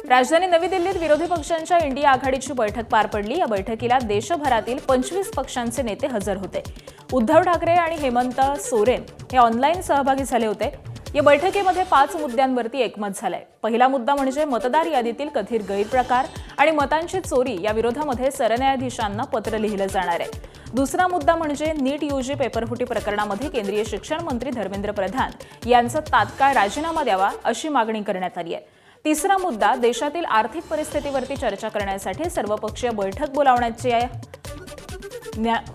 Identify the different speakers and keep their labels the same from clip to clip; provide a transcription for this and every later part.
Speaker 1: राजधानी नवी दिल्लीत विरोधी पक्षांच्या इंडिया आघाडीची बैठक पार पडली। या बैठकीला देशभरातील 25 पक्षांचे नेते हजर होते। उद्धव ठाकरे आणि हेमंत सोरेन हे ऑनलाईन सहभागी झाले होते। या बैठकीमध्ये 5 मुद्द्यांवरती एकमत झालंय। पहिला मुद्दा म्हणजे मतदार यादीतील कथित गैरप्रकार आणि मतांची चोरी या विरोधामध्ये सरन्यायाधीशांना पत्र लिहिलं जाणार आहे। दुसरा मुद्दा म्हणजे नीट यूजी पेपरफुटी प्रकरणामध्ये केंद्रीय शिक्षण मंत्री धर्मेंद्र प्रधान यांचा तात्काळ राजीनामा द्यावा अशी मागणी करण्यात आली आहे। तिसरा मुद्दा देशातील आर्थिक परिस्थितीवरती चर्चा करण्यासाठी सर्वपक्षीय बैठक बोलावण्याची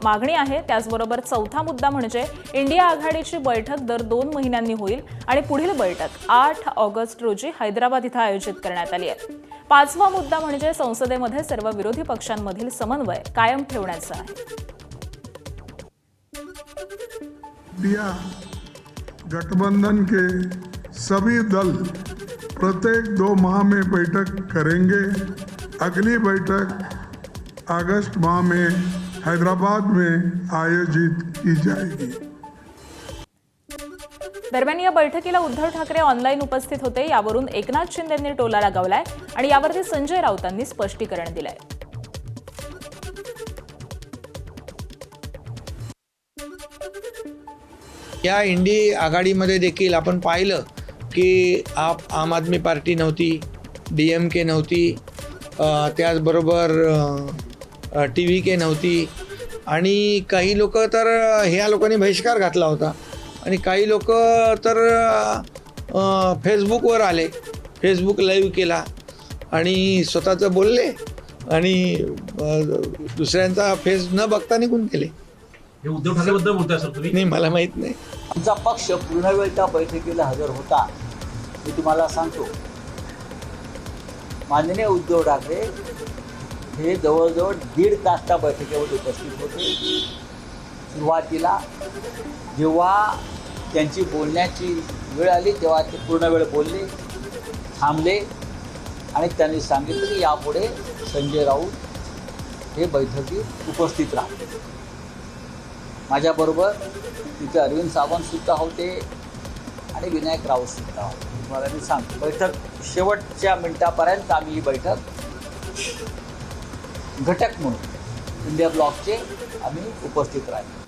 Speaker 1: मागणी आहे। त्याचबरोबर चौथा मुद्दा म्हणजे इंडिया आघाडीची बैठक दर 2 महिन्यांनी होईल आणि पुढील बैठक 8 ऑगस्ट रोजी हैदराबाद इथं आयोजित करण्यात आली आहे। पाचवा मुद्दा म्हणजे संसदेमध्ये सर्व विरोधी पक्षांमधील समन्वय कायम ठेवण्याचा आहे।
Speaker 2: इंडिया गठबंधन के सभी दल प्रत्येक 2 माह में बैठक करेंगे। अगली बैठक अगस्त माह में हैदराबाद में आयोजित की जाएगी।
Speaker 1: दरम्यान या बैठकीला उद्धव ठाकरे ऑनलाईन उपस्थित होते। यावरून एकनाथ शिंदेंनी टोला लगावलाय आणि यावरती संजय राऊतांनी स्पष्टीकरण दिलंय।
Speaker 3: या इंडी आघाडीमध्ये देखील आपण पाहिलं की आम आदमी पार्टी नव्हती, DMK नव्हती, त्याचबरोबर TVK नव्हती आणि काही लोक तर ह्या लोकांनी बहिष्कार घातला होता आणि काही लोक तर फेसबुकवर आले, फेसबुक लाईव्ह केला आणि स्वतःचं बोलले आणि दुसऱ्यांचा फेस न बघता निघून गेले।
Speaker 4: हे उद्धव ठाकरेबद्दल बोलताय सर तुम्ही?
Speaker 3: नाही, मला माहीत नाही।
Speaker 5: आमचा पक्ष पूर्ण वेळ त्या बैठकीला हजर होता। मी तुम्हाला सांगतो, माननीय उद्धव ठाकरे हे जवळजवळ 1.5 तास त्या बैठकीवर उपस्थित होते। सुरुवातीला जेव्हा त्यांची बोलण्याची वेळ आली तेव्हा ते पूर्ण वेळ बोलले, थांबले आणि त्यांनी सांगितलं की यापुढे संजय राऊत हे बैठकीत उपस्थित राहतील। माझ्याबरोबर तिथे अरविंद सावंतसुद्धा होते आणि विनायक राऊतसुद्धा होते। तुम्हाला मी सांगतो, बैठक शेवटच्या मिनिटापर्यंत आम्ही ही बैठक घटक म्हणून इंडिया ब्लॉकचे आम्ही उपस्थित राहिलो।